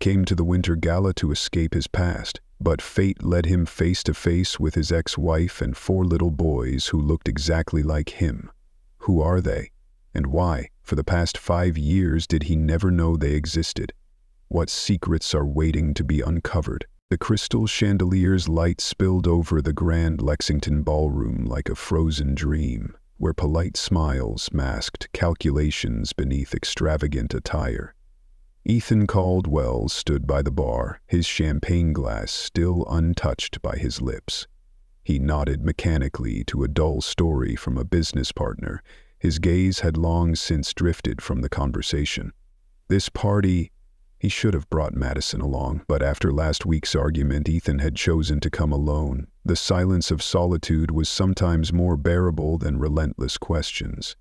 came to the Winter Gala to escape his past, but fate led him face to face with his ex-wife and 4 little boys who looked exactly like him. Who are they? And why, for the past 5 years, did he never know they existed? What secrets are waiting to be uncovered? The crystal chandelier's light spilled over the grand Lexington ballroom like a frozen dream, where polite smiles masked calculations beneath extravagant attire. Ethan Caldwell stood by the bar, his champagne glass still untouched by his lips. He nodded mechanically to a dull story from a business partner. His gaze had long since drifted from the conversation. This party, he should have brought Madison along, but after last week's argument, Ethan had chosen to come alone. The silence of solitude was sometimes more bearable than relentless questions.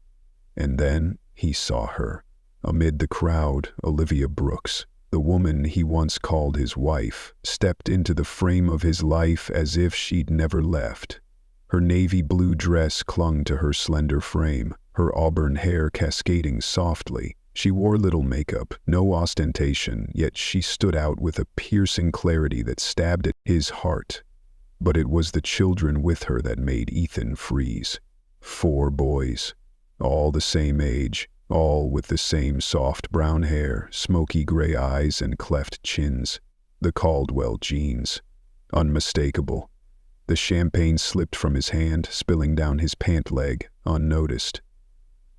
And then he saw her. Amid the crowd, Olivia Brooks, the woman he once called his wife, stepped into the frame of his life as if she'd never left. Her navy blue dress clung to her slender frame, her auburn hair cascading softly. She wore little makeup, no ostentation, yet she stood out with a piercing clarity that stabbed at his heart. But it was the children with her that made Ethan freeze. 4 boys, all the same age, all with the same soft brown hair, smoky gray eyes, and cleft chins. The Caldwell genes. Unmistakable. The champagne slipped from his hand, spilling down his pant leg, unnoticed.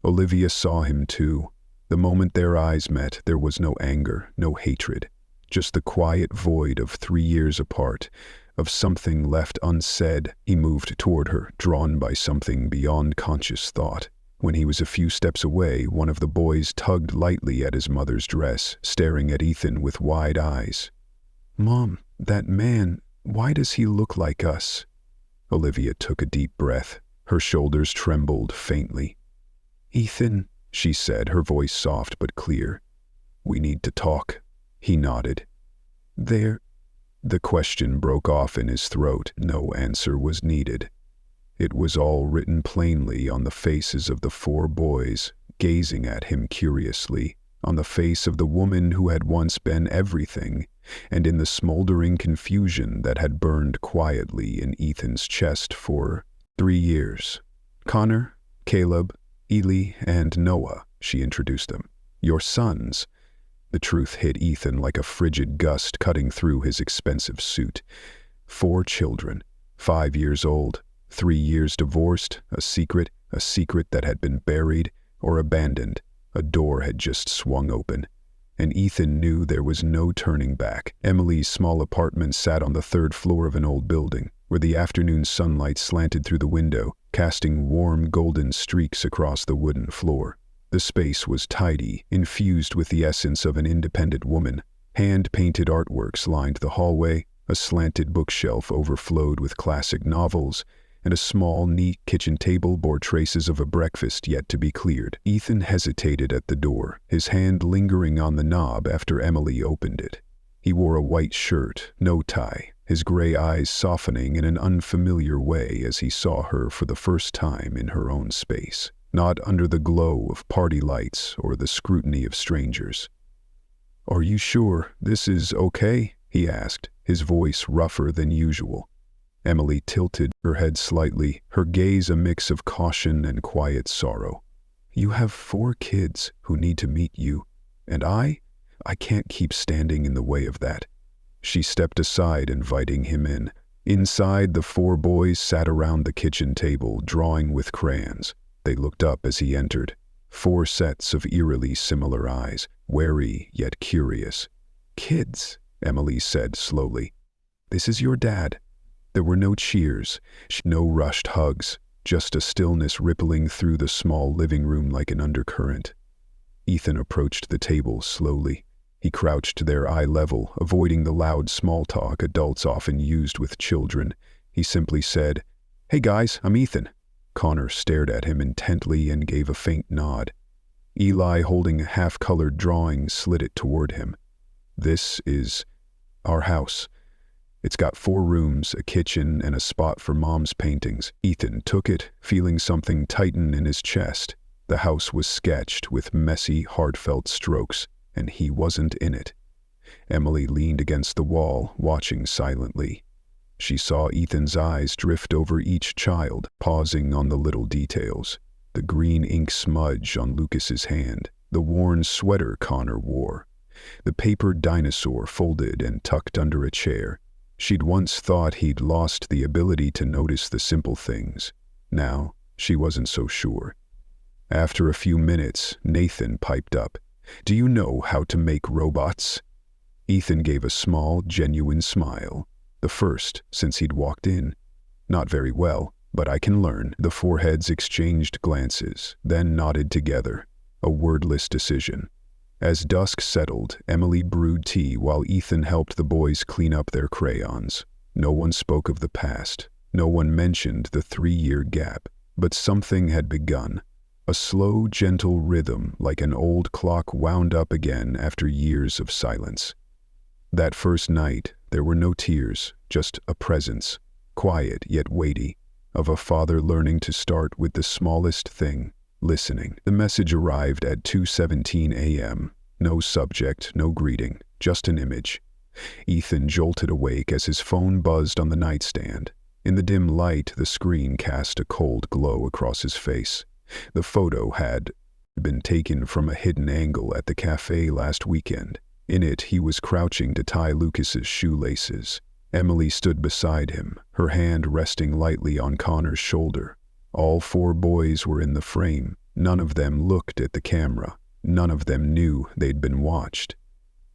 Olivia saw him too. The moment their eyes met, there was no anger, no hatred, just the quiet void of 3 years apart, of something left unsaid. He moved toward her, drawn by something beyond conscious thought. When he was a few steps away, one of the boys tugged lightly at his mother's dress, staring at Ethan with wide eyes. "Mom, that man, why does he look like us?" Olivia took a deep breath. Her shoulders trembled faintly. "Ethan," she said, her voice soft but clear. "We need to talk." He nodded. "The question broke off in his throat. No answer was needed. It was all written plainly on the faces of the 4 boys, gazing at him curiously, on the face of the woman who had once been everything, and in the smoldering confusion that had burned quietly in Ethan's chest for 3 years. "Connor, Caleb, Ely, and Noah," she introduced them. "Your sons." The truth hit Ethan like a frigid gust cutting through his expensive suit. 4 children, 5 years old, 3 years divorced, a secret that had been buried or abandoned. A door had just swung open, and Ethan knew there was no turning back. Emily's small apartment sat on the 3rd floor of an old building, where the afternoon sunlight slanted through the window, casting warm golden streaks across the wooden floor. The space was tidy, infused with the essence of an independent woman. Hand-painted artworks lined the hallway, a slanted bookshelf overflowed with classic novels, and a small, neat kitchen table bore traces of a breakfast yet to be cleared. Ethan hesitated at the door, his hand lingering on the knob after Emily opened it. He wore a white shirt, no tie, his gray eyes softening in an unfamiliar way as he saw her for the first time in her own space, not under the glow of party lights or the scrutiny of strangers. "Are you sure this is okay?" he asked, his voice rougher than usual. Emily tilted her head slightly, her gaze a mix of caution and quiet sorrow. "You have 4 kids who need to meet you, and I can't keep standing in the way of that." She stepped aside, inviting him in. Inside, the 4 boys sat around the kitchen table, drawing with crayons. They looked up as he entered. 4 sets of eerily similar eyes, wary yet curious. "Kids," Emily said slowly. "This is your dad." There were no cheers, no rushed hugs, just a stillness rippling through the small living room like an undercurrent. Ethan approached the table slowly. He crouched there eye level, avoiding the loud small talk adults often used with children. He simply said, "Hey guys, I'm Ethan." Connor stared at him intently and gave a faint nod. Eli, holding a half-colored drawing, slid it toward him. "This is our house. It's got 4 rooms, a kitchen, and a spot for Mom's paintings." Ethan took it, feeling something tighten in his chest. The house was sketched with messy, heartfelt strokes, and he wasn't in it. Emily leaned against the wall, watching silently. She saw Ethan's eyes drift over each child, pausing on the little details. The green ink smudge on Lucas's hand, the worn sweater Connor wore, the paper dinosaur folded and tucked under a chair. She'd once thought he'd lost the ability to notice the simple things. Now, she wasn't so sure. After a few minutes, Nathan piped up. "Do you know how to make robots?" Ethan gave a small, genuine smile. The first since he'd walked in. "Not very well, but I can learn." The foreheads exchanged glances, then nodded together. A wordless decision. As dusk settled, Emily brewed tea while Ethan helped the boys clean up their crayons. No one spoke of the past. No one mentioned the 3-year gap. But something had begun. A slow, gentle rhythm like an old clock wound up again after years of silence. That first night, there were no tears, just a presence, quiet yet weighty, of a father learning to start with the smallest thing, listening. The message arrived at 2:17 a.m. No subject, no greeting, just an image. Ethan jolted awake as his phone buzzed on the nightstand. In the dim light, the screen cast a cold glow across his face. The photo had been taken from a hidden angle at the cafe last weekend. In it, he was crouching to tie Lucas's shoelaces. Emily stood beside him, her hand resting lightly on Connor's shoulder. All 4 boys were in the frame. None of them looked at the camera. None of them knew they'd been watched.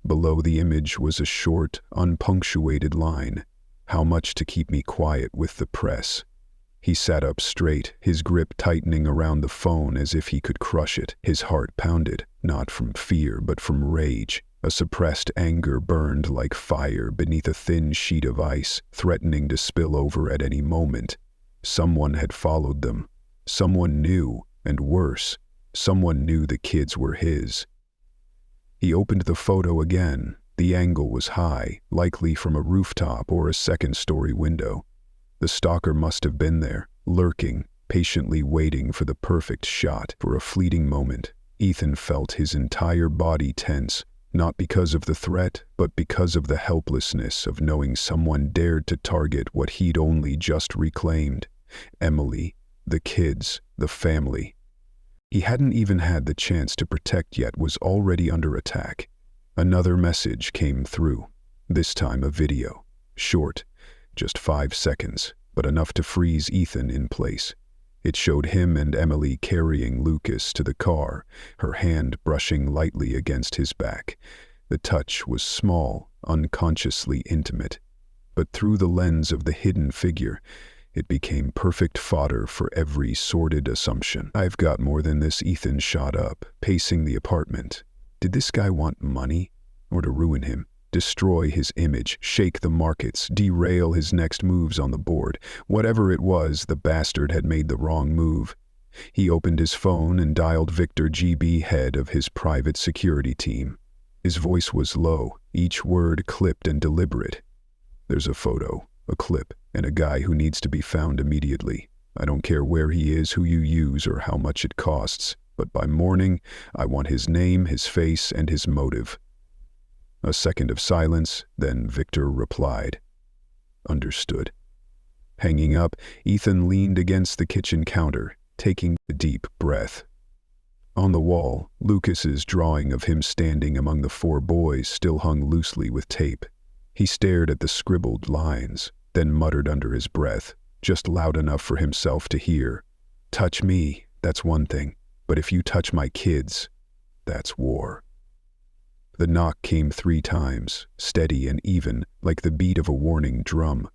Below the image was a short, unpunctuated line. "How much to keep me quiet with the press?" He sat up straight, his grip tightening around the phone as if he could crush it. His heart pounded, not from fear but from rage. A suppressed anger burned like fire beneath a thin sheet of ice, threatening to spill over at any moment. Someone had followed them. Someone knew, and worse, someone knew the kids were his. He opened the photo again. The angle was high, likely from a rooftop or a second-story window. The stalker must have been there, lurking, patiently waiting for the perfect shot. For a fleeting moment, Ethan felt his entire body tense, not because of the threat, but because of the helplessness of knowing someone dared to target what he'd only just reclaimed. Emily, the kids, the family. He hadn't even had the chance to protect yet was already under attack. Another message came through, this time a video. Short, just 5 seconds, but enough to freeze Ethan in place. It showed him and Emily carrying Lucas to the car, her hand brushing lightly against his back. The touch was small, unconsciously intimate. But through the lens of the hidden figure, it became perfect fodder for every sordid assumption. "I've got more than this." Ethan shot up, pacing the apartment. Did this guy want money? Or to ruin him? Destroy his image, shake the markets, derail his next moves on the board? Whatever it was, the bastard had made the wrong move. He opened his phone and dialed Victor GB, head of his private security team. His voice was low, each word clipped and deliberate. "There's a photo, a clip, and a guy who needs to be found immediately. I don't care where he is, who you use, or how much it costs. But by morning, I want his name, his face, and his motive." A second of silence, then Victor replied. "Understood." Hanging up, Ethan leaned against the kitchen counter, taking a deep breath. On the wall, Lucas's drawing of him standing among the 4 boys still hung loosely with tape. He stared at the scribbled lines, then muttered under his breath, just loud enough for himself to hear. "Touch me, that's one thing. But if you touch my kids, that's war." The knock came 3 times, steady and even, like the beat of a warning drum.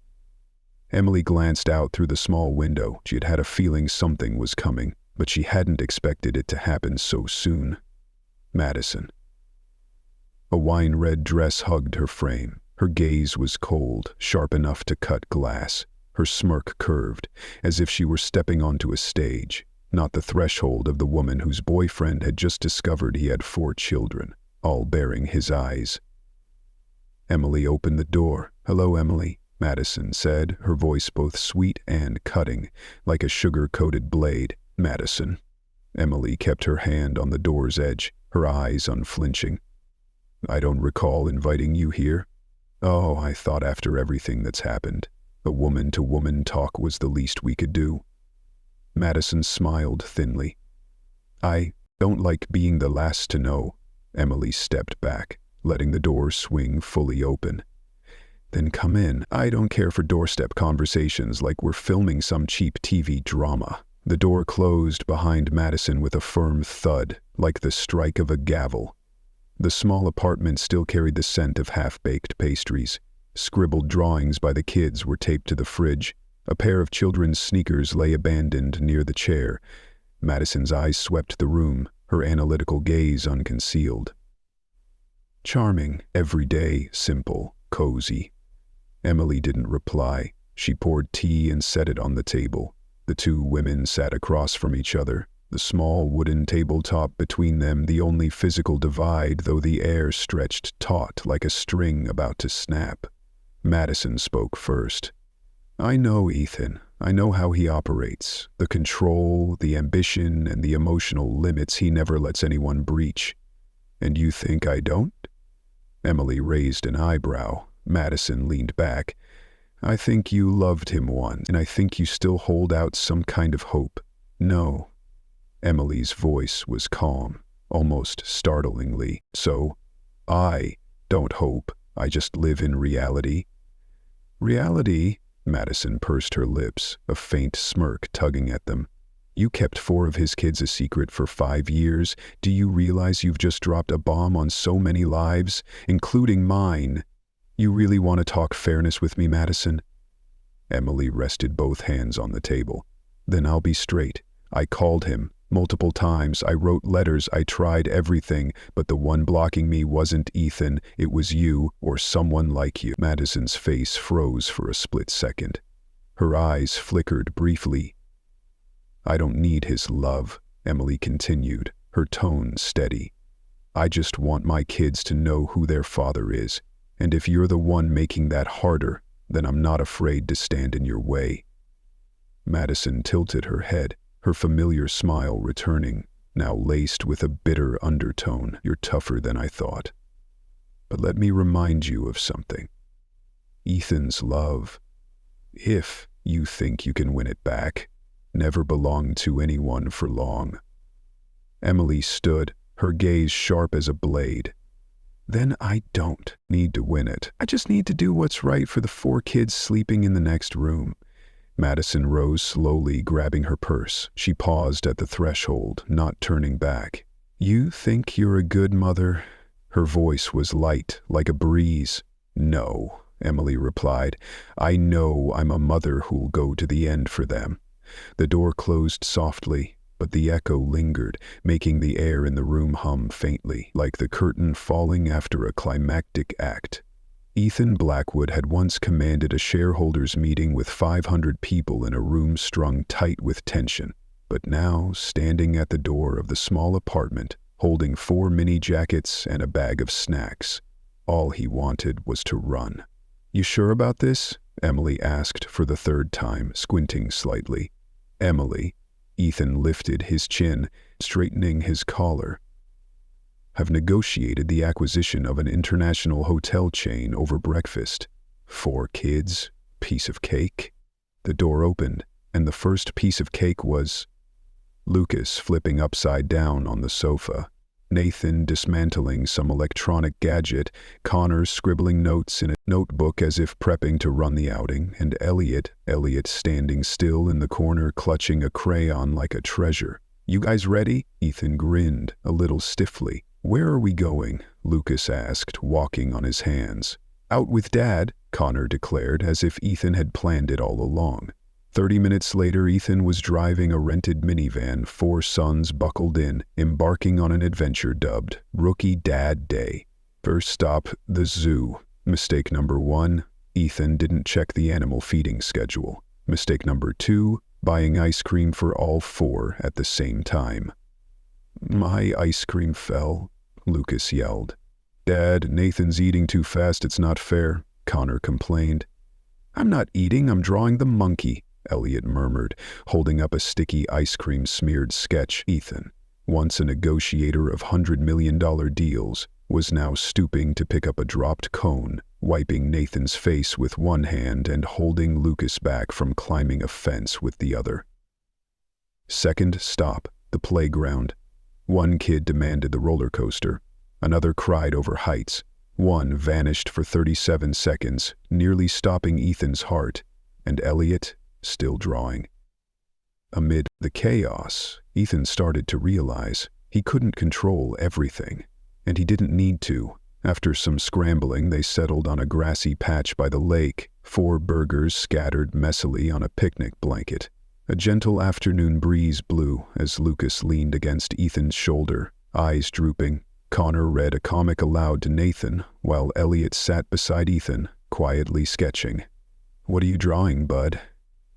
Emily glanced out through the small window. She had had a feeling something was coming, but she hadn't expected it to happen so soon. Madison. A wine-red dress hugged her frame. Her gaze was cold, sharp enough to cut glass. Her smirk curved, as if she were stepping onto a stage. Not the threshold of the woman whose boyfriend had just discovered he had 4 children, all bearing his eyes. Emily opened the door. "Hello, Emily," Madison said, her voice both sweet and cutting, like a sugar-coated blade. "Madison." Emily kept her hand on the door's edge, her eyes unflinching. I don't recall inviting you here. Oh, I thought after everything that's happened, a woman-to-woman talk was the least we could do. Madison smiled thinly. I don't like being the last to know. Emily stepped back, letting the door swing fully open. Then come in. I don't care for doorstep conversations like we're filming some cheap TV drama. The door closed behind Madison with a firm thud, like the strike of a gavel. The small apartment still carried the scent of half-baked pastries. Scribbled drawings by the kids were taped to the fridge. A pair of children's sneakers lay abandoned near the chair. Madison's eyes swept the room, her analytical gaze unconcealed. Charming, everyday, simple, cozy. Emily didn't reply. She poured tea and set it on the table. The two women sat across from each other, the small wooden tabletop between them the only physical divide, though the air stretched taut like a string about to snap. Madison spoke first. I know Ethan. I know how he operates. The control, the ambition, and the emotional limits he never lets anyone breach. And you think I don't? Emily raised an eyebrow. Madison leaned back. I think you loved him once, and I think you still hold out some kind of hope. No. Emily's voice was calm, almost startlingly. So, I don't hope. I just live in reality. Reality? Madison pursed her lips, a faint smirk tugging at them. You kept 4 of his kids a secret for 5 years. Do you realize you've just dropped a bomb on so many lives, including mine? You really want to talk fairness with me, Madison? Emily rested both hands on the table. Then I'll be straight. I called him. Multiple times. I wrote letters. I tried everything. But the one blocking me wasn't Ethan. It was you, or someone like you. Madison's face froze for a split second. Her eyes flickered briefly. I don't need his love, Emily continued, her tone steady. I just want my kids to know who their father is. And if you're the one making that harder, then I'm not afraid to stand in your way. Madison tilted her head, her familiar smile returning, now laced with a bitter undertone. You're tougher than I thought. But let me remind you of something. Ethan's love, if you think you can win it back, never belonged to anyone for long. Emily stood, her gaze sharp as a blade. Then I don't need to win it. I just need to do what's right for the 4 kids sleeping in the next room. Madison rose slowly, grabbing her purse. She paused at the threshold, not turning back. You think you're a good mother? Her voice was light, like a breeze. No, Emily replied. I know I'm a mother who'll go to the end for them. The door closed softly, but the echo lingered, making the air in the room hum faintly, like the curtain falling after a climactic act. Ethan Blackwood had once commanded a shareholders' meeting with 500 people in a room strung tight with tension, but now, standing at the door of the small apartment, holding 4 mini jackets and a bag of snacks, all he wanted was to run. You sure about this? Emily asked for the 3rd time, squinting slightly. Emily. Ethan lifted his chin, straightening his collar. Have negotiated the acquisition of an international hotel chain over breakfast. 4 kids, piece of cake. The door opened, and the first piece of cake was Lucas flipping upside down on the sofa, Nathan dismantling some electronic gadget, Connor scribbling notes in a notebook as if prepping to run the outing, and Elliot standing still in the corner clutching a crayon like a treasure. You guys ready? Ethan grinned, a little stiffly. Where are we going? Lucas asked, walking on his hands. Out with Dad, Connor declared, as if Ethan had planned it all along. 30 minutes later, Ethan was driving a rented minivan, 4 sons buckled in, embarking on an adventure dubbed Rookie Dad Day. First stop, the zoo. Mistake number 1, Ethan didn't check the animal feeding schedule. Mistake number 2, buying ice cream for all 4 at the same time. My ice cream fell, Lucas yelled. Dad, Nathan's eating too fast, it's not fair, Connor complained. I'm not eating, I'm drawing the monkey, Elliot murmured, holding up a sticky ice cream smeared sketch. Ethan, once a negotiator of $100 million deals, was now stooping to pick up a dropped cone, wiping Nathan's face with one hand and holding Lucas back from climbing a fence with the other. Second stop, the playground. One kid demanded the roller coaster. Another cried over heights. One vanished for 37 seconds, nearly stopping Ethan's heart, and Elliot still drawing. Amid the chaos, Ethan started to realize he couldn't control everything, and he didn't need to. After some scrambling, they settled on a grassy patch by the lake, 4 burgers scattered messily on a picnic blanket. A gentle afternoon breeze blew as Lucas leaned against Ethan's shoulder, eyes drooping. Connor read a comic aloud to Nathan, while Elliot sat beside Ethan, quietly sketching. "What are you drawing, bud?"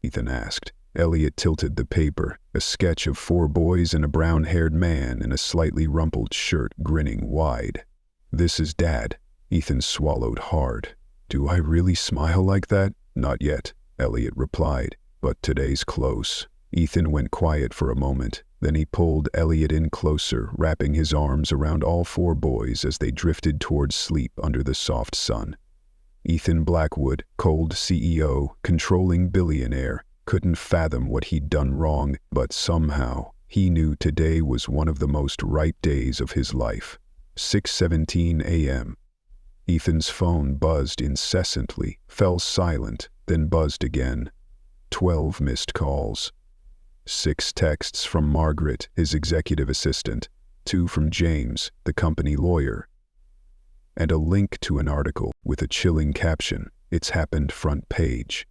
Ethan asked. Elliot tilted the paper, a sketch of 4 boys and a brown-haired man in a slightly rumpled shirt grinning wide. "This is Dad." Ethan swallowed hard. "Do I really smile like that?" "Not yet," Elliot replied, "but today's close." Ethan went quiet for a moment. Then he pulled Elliot in closer, wrapping his arms around all 4 boys as they drifted towards sleep under the soft sun. Ethan Blackwood, cold CEO, controlling billionaire, couldn't fathom what he'd done wrong, but somehow he knew today was one of the most right days of his life. 6:17 a.m. Ethan's phone buzzed incessantly, fell silent, then buzzed again. 12 missed calls. 6 texts from Margaret, his executive assistant, 2 from James, the company lawyer, and a link to an article with a chilling caption, "It's happened front page."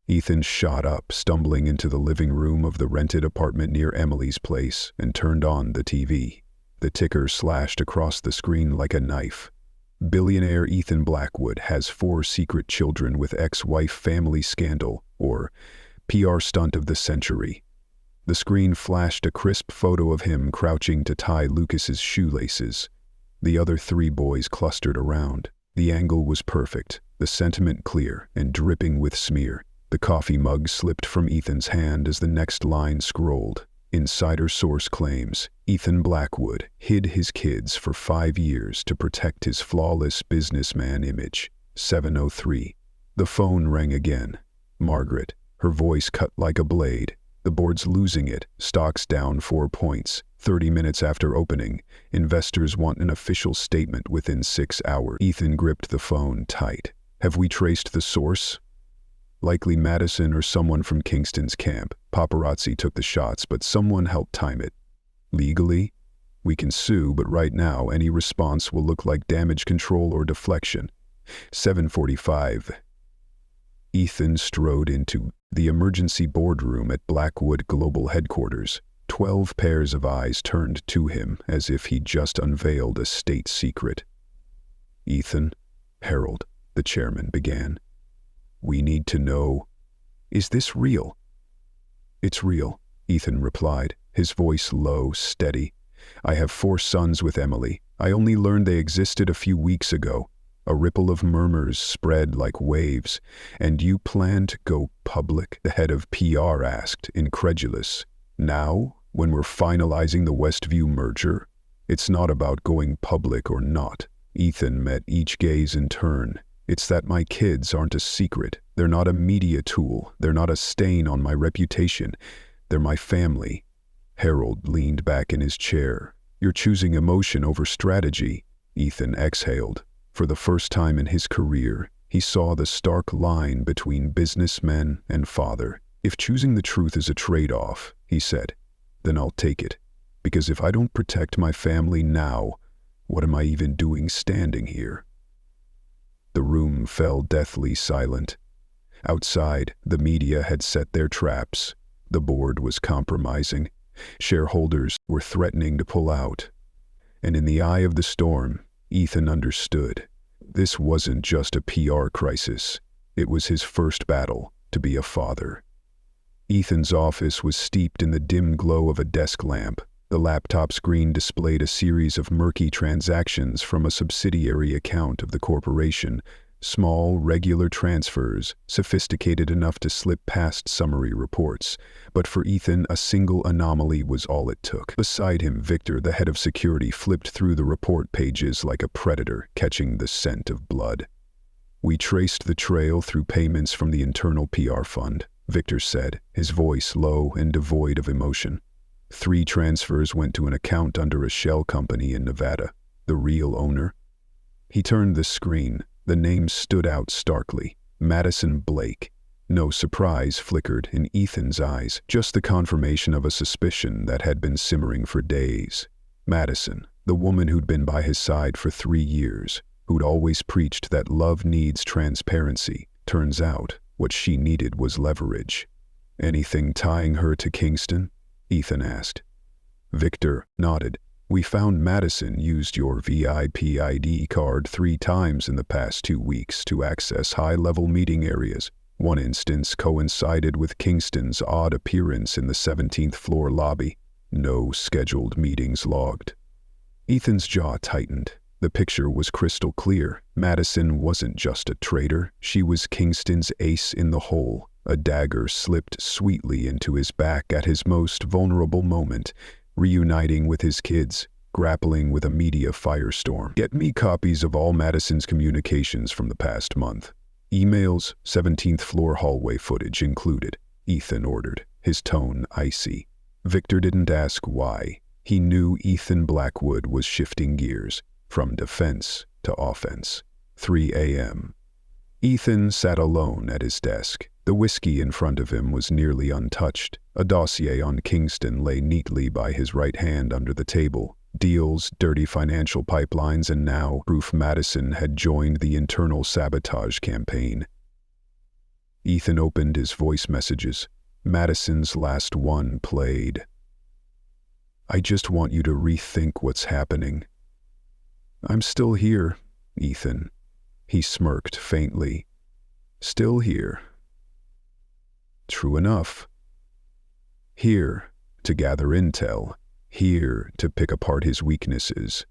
Ethan shot up, stumbling into the living room of the rented apartment near Emily's place, and turned on the TV. The ticker slashed across the screen like a knife. Billionaire Ethan Blackwood has 4 secret children with ex-wife family scandal, or PR stunt of the century. The screen flashed a crisp photo of him crouching to tie Lucas's shoelaces. The other 3 boys clustered around. The angle was perfect, the sentiment clear and dripping with smear. The coffee mug slipped from Ethan's hand as the next line scrolled. Insider source claims Ethan Blackwood hid his kids for 5 years to protect his flawless businessman image. 7:03. The phone rang again. Margaret, her voice cut like a blade. "The board's losing it. Stocks down 4 points. 30 minutes after opening. Investors want an official statement within 6 hours. Ethan gripped the phone tight. "Have we traced the source?" "Likely Madison or someone from Kingston's camp. Paparazzi took the shots, but someone helped time it." "Legally? We can sue, but right now any response will look like damage control or deflection." 7:45. Ethan strode into the emergency boardroom at Blackwood Global Headquarters. 12 pairs of eyes turned to him as if he'd just unveiled a state secret. "Ethan, Harold," the chairman began. "We need to know, is this real?" "It's real," Ethan replied, his voice low, steady. "I have 4 sons with Emily. I only learned they existed a few weeks ago." A ripple of murmurs spread like waves. "And you plan to go public?" the head of PR asked, incredulous. "Now, when we're finalizing the Westview merger? It's not about going public or not." Ethan met each gaze in turn. "It's that my kids aren't a secret. They're not a media tool. They're not a stain on my reputation. They're my family." Harold leaned back in his chair. "You're choosing emotion over strategy," Ethan exhaled. For the first time in his career, he saw the stark line between businessman and father. "If choosing the truth is a trade-off," he said, "then I'll take it. Because if I don't protect my family now, what am I even doing standing here?" The room fell deathly silent. Outside, the media had set their traps. The board was compromising. Shareholders were threatening to pull out. And in the eye of the storm, Ethan understood. This wasn't just a PR crisis. It was his first battle to be a father. Ethan's office was steeped in the dim glow of a desk lamp. The laptop screen displayed a series of murky transactions from a subsidiary account of the corporation, Small, regular transfers, sophisticated enough to slip past summary reports. But for Ethan, a single anomaly was all it took. Beside him, Victor, the head of security, flipped through the report pages like a predator catching the scent of blood. "We traced the trail through payments from the internal PR fund," Victor said, his voice low and devoid of emotion. 3 transfers went to an account under a shell company in Nevada. The real owner? He turned the screen. The name stood out starkly. Madison Blake. No surprise flickered in Ethan's eyes, just the confirmation of a suspicion that had been simmering for days. Madison, the woman who'd been by his side for 3 years, who'd always preached that love needs transparency. Turns out, what she needed was leverage. "Anything tying her to Kingston?" Ethan asked. Victor nodded. "We found Madison used your VIP ID card 3 times in the past 2 weeks to access high-level meeting areas. One instance coincided with Kingston's odd appearance in the 17th floor lobby. No scheduled meetings logged." Ethan's jaw tightened. The picture was crystal clear. Madison wasn't just a traitor. She was Kingston's ace in the hole. A dagger slipped sweetly into his back at his most vulnerable moment, reuniting with his kids, grappling with a media firestorm. "Get me copies of all Madison's communications from the past month. Emails, 17th floor hallway footage included," Ethan ordered, his tone icy. Victor didn't ask why. He knew Ethan Blackwood was shifting gears, from defense to offense. 3 a.m. Ethan sat alone at his desk. The whiskey in front of him was nearly untouched. A dossier on Kingston lay neatly by his right hand under the table. Deals, dirty financial pipelines, and now proof Madison had joined the internal sabotage campaign. Ethan opened his voice messages. Madison's last one played. "I just want you to rethink what's happening." "I'm still here, Ethan." He smirked faintly. "Still here." "True enough. Here to gather intel. Here to pick apart his weaknesses.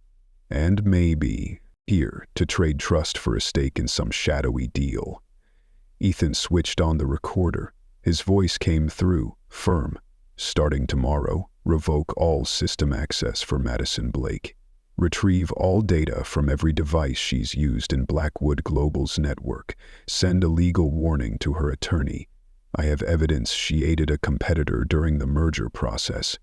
And maybe here to trade trust for a stake in some shadowy deal." Ethan switched on the recorder. His voice came through, firm. "Starting tomorrow, revoke all system access for Madison Blake. Retrieve all data from every device she's used in Blackwood Global's network. Send a legal warning to her attorney. I have evidence she aided a competitor during the merger process."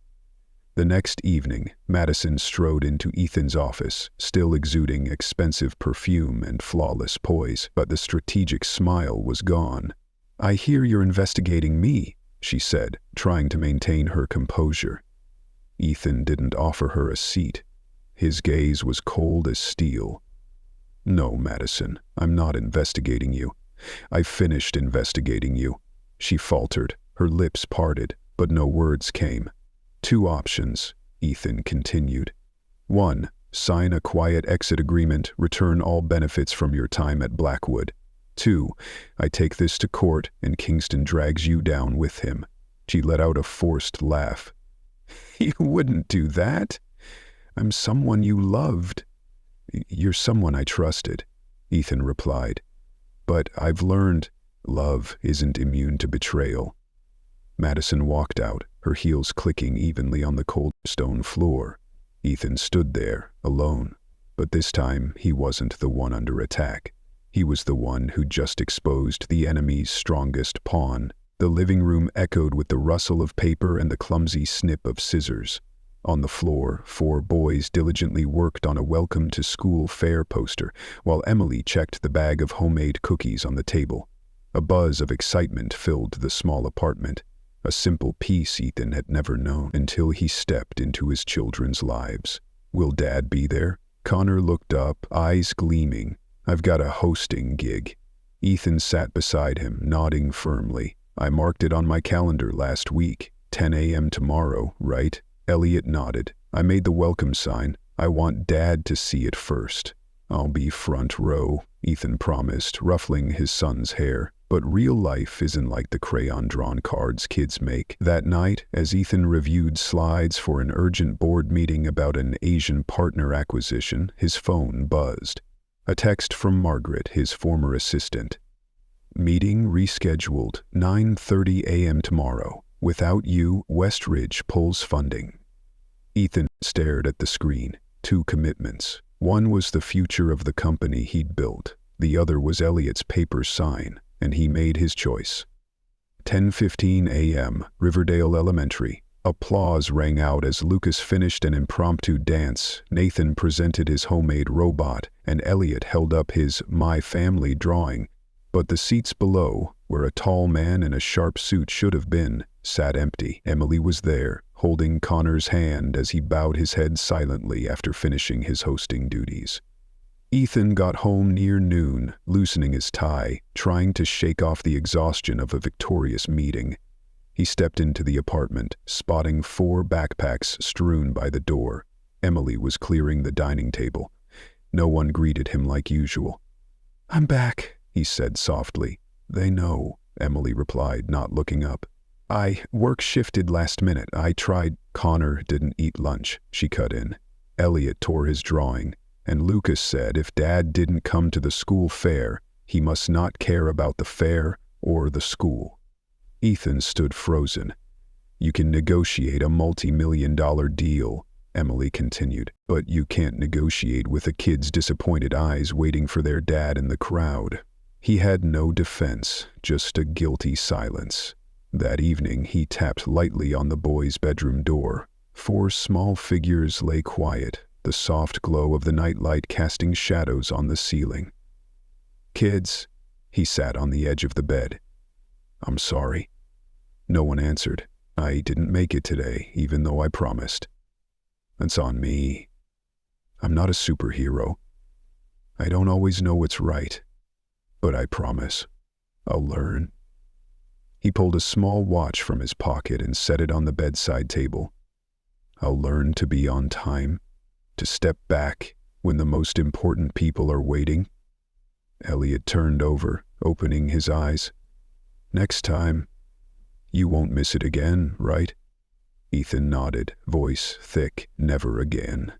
The next evening, Madison strode into Ethan's office, still exuding expensive perfume and flawless poise, but the strategic smile was gone. "I hear you're investigating me," she said, trying to maintain her composure. Ethan didn't offer her a seat. His gaze was cold as steel. "No, Madison, I'm not investigating you. I've finished investigating you." She faltered, her lips parted, but no words came. "2 options," Ethan continued. 1. Sign a quiet exit agreement, return all benefits from your time at Blackwood. 2. I take this to court and Kingston drags you down with him. She let out a forced laugh. "You wouldn't do that. I'm someone you loved." "You're someone I trusted," Ethan replied. "But I've learned love isn't immune to betrayal." Madison walked out, her heels clicking evenly on the cold stone floor. Ethan stood there, alone. But this time, he wasn't the one under attack. He was the one who just exposed the enemy's strongest pawn. The living room echoed with the rustle of paper and the clumsy snip of scissors. On the floor, 4 boys diligently worked on a welcome to school fair poster, while Emily checked the bag of homemade cookies on the table. A buzz of excitement filled the small apartment, a simple peace Ethan had never known until he stepped into his children's lives. "Will Dad be there?" Connor looked up, eyes gleaming. "I've got a hosting gig." Ethan sat beside him, nodding firmly. "I marked it on my calendar last week. 10 a.m. tomorrow, right?" Elliot nodded. "I made the welcome sign. I want Dad to see it first." "I'll be front row," Ethan promised, ruffling his son's hair. But real life isn't like the crayon-drawn cards kids make. That night, as Ethan reviewed slides for an urgent board meeting about an Asian partner acquisition, his phone buzzed. A text from Margaret, his former assistant. Meeting rescheduled, 9:30 a.m. tomorrow. Without you, Westridge pulls funding. Ethan stared at the screen. 2 commitments. One was the future of the company he'd built. The other was Elliot's paper sign, and he made his choice. 10:15 a.m., Riverdale Elementary. Applause rang out as Lucas finished an impromptu dance. Nathan presented his homemade robot, and Elliot held up his My Family drawing. But the seats below, where a tall man in a sharp suit should have been, sat empty. Emily was there, holding Connor's hand as he bowed his head silently after finishing his hosting duties. Ethan got home near noon, loosening his tie, trying to shake off the exhaustion of a victorious meeting. He stepped into the apartment, spotting 4 backpacks strewn by the door. Emily was clearing the dining table. No one greeted him like usual. "I'm back," he said softly. "They know," Emily replied, not looking up. Work shifted last minute. I tried." "Connor didn't eat lunch," she cut in. Elliot tore his drawing, and Lucas said if Dad didn't come to the school fair, he must not care about the fair or the school. Ethan stood frozen. "You can negotiate a multi-million-dollar deal," Emily continued, "but you can't negotiate with a kid's disappointed eyes waiting for their dad in the crowd." He had no defense, just a guilty silence. That evening, he tapped lightly on the boys' bedroom door. 4 small figures lay quiet, the soft glow of the nightlight casting shadows on the ceiling. "Kids," he sat on the edge of the bed. "I'm sorry." No one answered. "I didn't make it today, even though I promised. It's on me. I'm not a superhero. I don't always know what's right, but I promise I'll learn." He pulled a small watch from his pocket and set it on the bedside table. "I'll learn to be on time, to step back when the most important people are waiting." Elliot turned over, opening his eyes. "Next time, you won't miss it again, right?" Ethan nodded, voice thick. "Never again."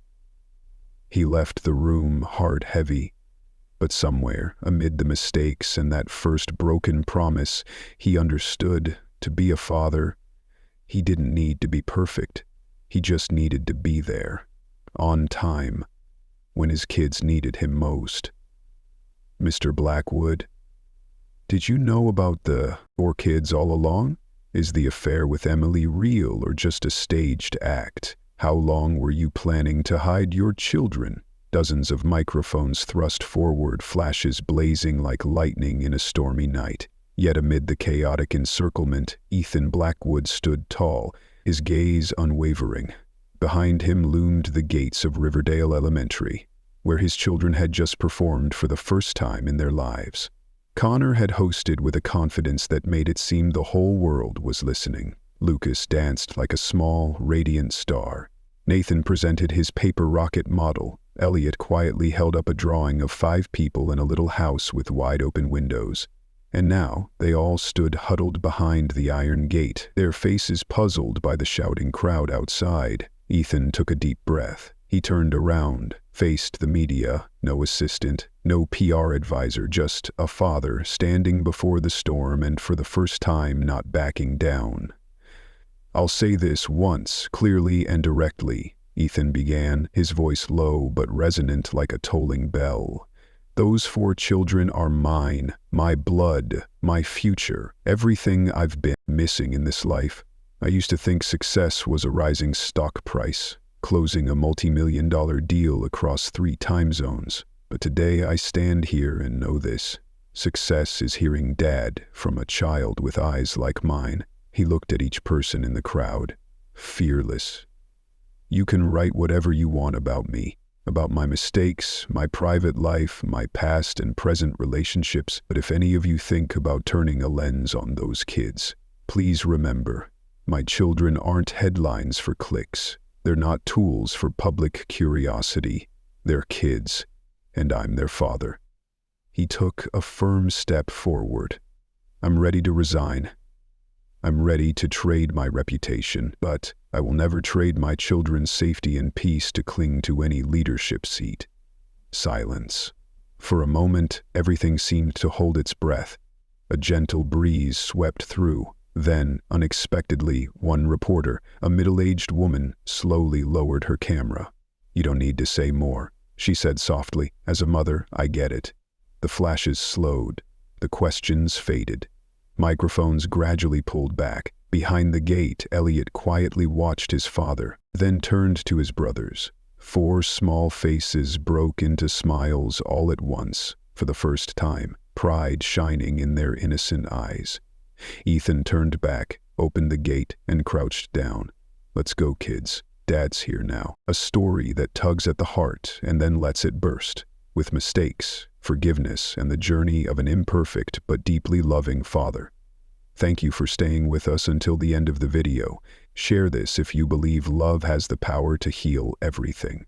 He left the room, heart heavy. But somewhere, amid the mistakes and that first broken promise, he understood to be a father. He didn't need to be perfect. He just needed to be there, on time, when his kids needed him most. "Mr. Blackwood, did you know about the 4 kids all along? Is the affair with Emily real or just a staged act? How long were you planning to hide your children?" Dozens of microphones thrust forward, flashes blazing like lightning in a stormy night. Yet amid the chaotic encirclement, Ethan Blackwood stood tall, his gaze unwavering. Behind him loomed the gates of Riverdale Elementary, where his children had just performed for the first time in their lives. Connor had hosted with a confidence that made it seem the whole world was listening. Lucas danced like a small, radiant star. Nathan presented his paper rocket model. Elliot quietly held up a drawing of 5 people in a little house with wide-open windows. And now they all stood huddled behind the iron gate, their faces puzzled by the shouting crowd outside. Ethan took a deep breath. He turned around, faced the media, no assistant, no PR advisor, just a father standing before the storm and for the first time not backing down. "I'll say this once, clearly and directly," Ethan began, his voice low but resonant like a tolling bell. "Those 4 children are mine, my blood, my future, everything I've been missing in this life. I used to think success was a rising stock price, closing a multi-million-dollar deal across 3 time zones. But today I stand here and know this. Success is hearing Dad from a child with eyes like mine." He looked at each person in the crowd, fearless. "You can write whatever you want about me, about my mistakes, my private life, my past and present relationships, but if any of you think about turning a lens on those kids, please remember, my children aren't headlines for clicks. They're not tools for public curiosity. They're kids, and I'm their father." He took a firm step forward. "I'm ready to resign. I'm ready to trade my reputation, but I will never trade my children's safety and peace to cling to any leadership seat." Silence. For a moment, everything seemed to hold its breath. A gentle breeze swept through. Then, unexpectedly, one reporter, a middle-aged woman, slowly lowered her camera. "You don't need to say more," she said softly. "As a mother, I get it." The flashes slowed. The questions faded. Microphones gradually pulled back. Behind the gate, Elliot quietly watched his father, then turned to his brothers. 4 small faces broke into smiles all at once, for the first time, pride shining in their innocent eyes. Ethan turned back, opened the gate, and crouched down. "Let's go, kids. Dad's here now." A story that tugs at the heart and then lets it burst, with mistakes, forgiveness, and the journey of an imperfect but deeply loving father. Thank you for staying with us until the end of the video. Share this if you believe love has the power to heal everything.